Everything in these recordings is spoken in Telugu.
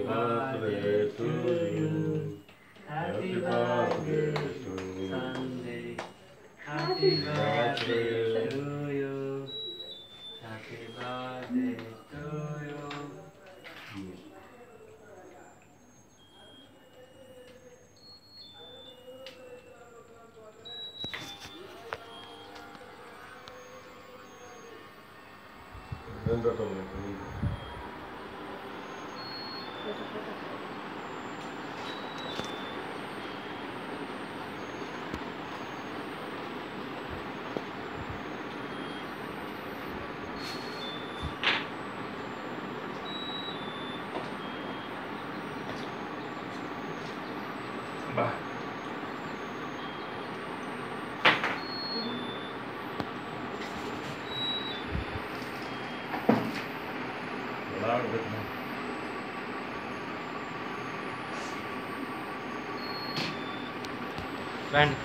birthday to you. Happy birthday to Sunday. Happy birthday to you. Happy birthday to you. Bye. Friend.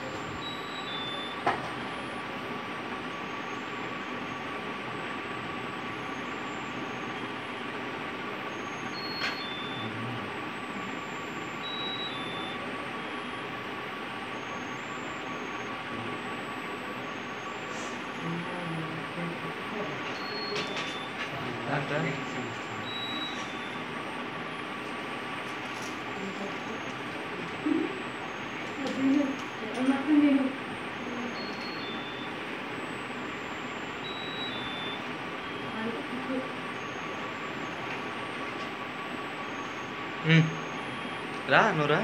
రా నువ్వు రా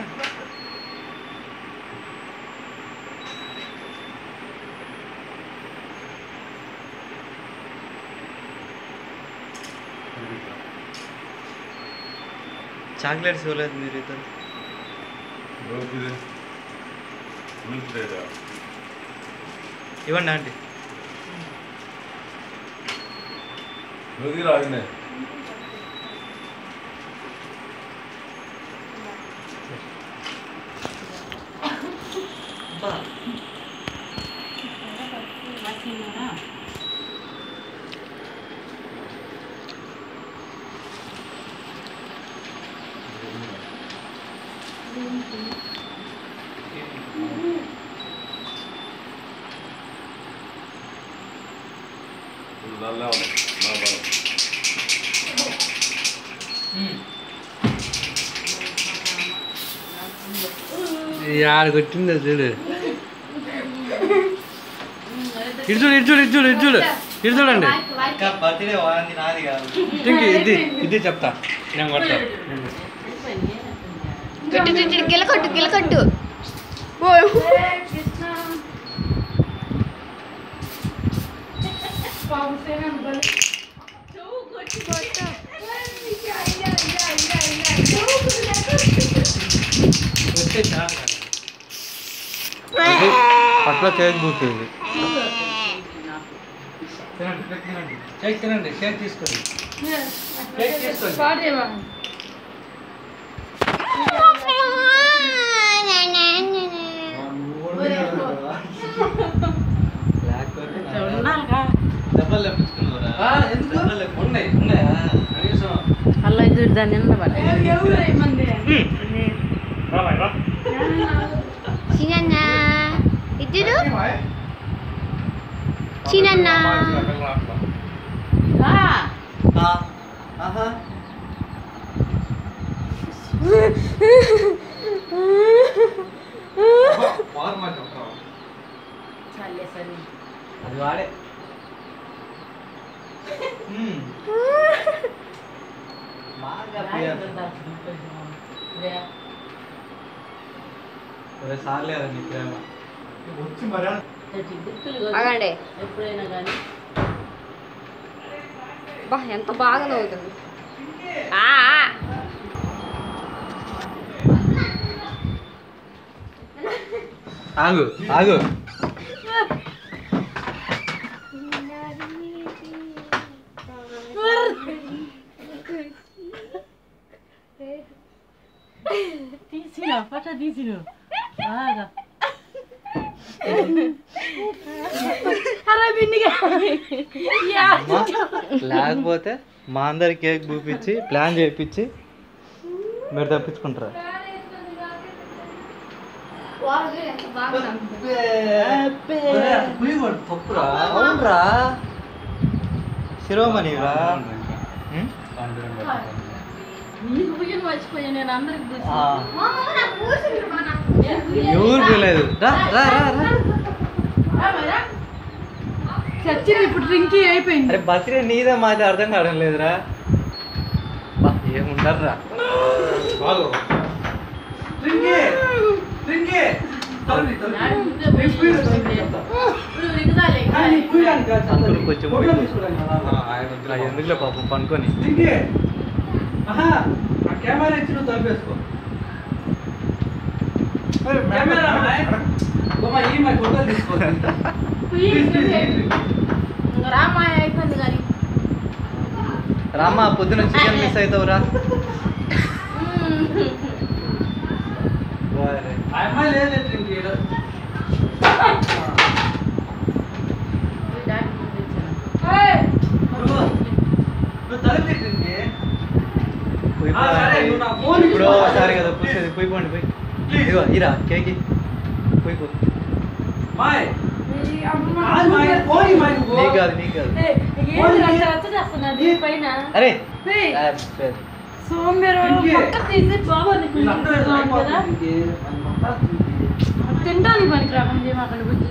చాక్లెట్స్ ఇవ్వలేదు మీరు ఇద్దరు ఇవ్వండి ఆంటీ యాడ కొట్టిందో చూడు ఇటు చూడు ఇటు చూడు ఇటు చూడు ఇటు చూడు ఇటు చూడండి ఇది ఇది చెప్తా నేను కొడతా గిలకొట్టు గిలకొట్టు అట్లా కేక్ పూర్తింది కేక్ తినండి కేక్ తీసుకోండి కేక్ తీసుకోండి దెబ్బలు తెప్పించుకున్నారా ఉన్నాయి ఉన్నాయా కనీసం అలా ఇది దాన్ని చిన్న ఇద్దరు చిన్న అది వాడే సార్లేదా నీ ప్రేమ వచ్చి మరి అగండి ఎప్పుడైనా కానీ బా ఎంత బాగా నవ్వుతుంది ఆగు ఆగు తీసినా ఫోటో తీసిను బాగా లేకపోతే మా అందరి కేక్ పూపించి ప్లాన్ చేయించి మీరు తప్పించుకుంటారా? అవునరా శిరోమణిరా. నీకు పుయ్యను మర్చిపోయా నేను అందరికి పూసి. ఎవరు పోలేదు. చచ్చింది ఇప్పుడు డ్రింక్ అయిపోయింది. అరే బర్త్డే నీదే మాది అర్థం కావడం లేదురా. ఏముండరా ఎందుకులే పాపం పనుకొని. కెమెరా ఇచ్చి నువ్వు తలిపేసుకో. రామా పొద్దున చికెన్ మిస్ అవుతావురా. అమ్మాయి లేదు ఇప్పుడు ఒకసారి కదా పూసేది. పోయిపోండి పోయి. ఇదిగో ఇరా కేకి పోయిపో. నీకు కాదు నీకు కాదు. అరే తింటానికి పనికి రాకుండా అక్కడ వచ్చి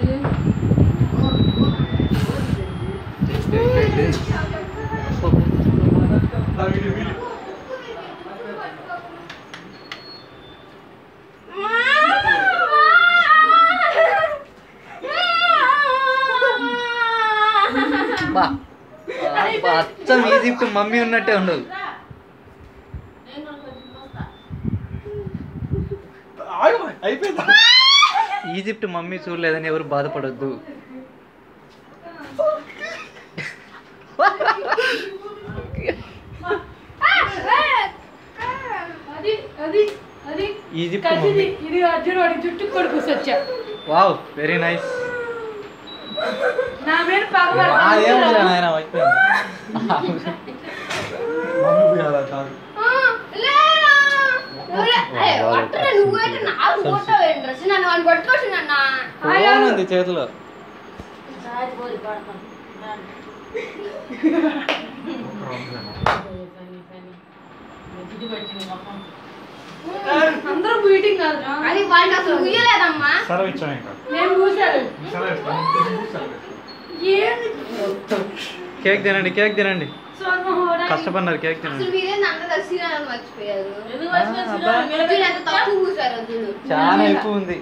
అచ్చం ఈజిప్ట్ మమ్మీ ఉన్నట్టే ఉండదు. ఈజిప్ట్ మమ్మీ చూడలేదని ఎవరు బాధపడొద్దు. Egypt mummy. ఇది అర్జున్ వాడి జుట్టు కొడుకు వచ్చా. Wow very nice. నా పేరు ఉంది చేతిలో. అందరూ బీటింగ్ కాదురా. అది వాళ్ళకి అసలు ఉయ్యలేదమ్మా. నేను చూశాను. కేక్ తినండి కేక్ తినండి. కష్టపడినారు కేక్ తినండి. చాలా ఎక్కువ ఉంది.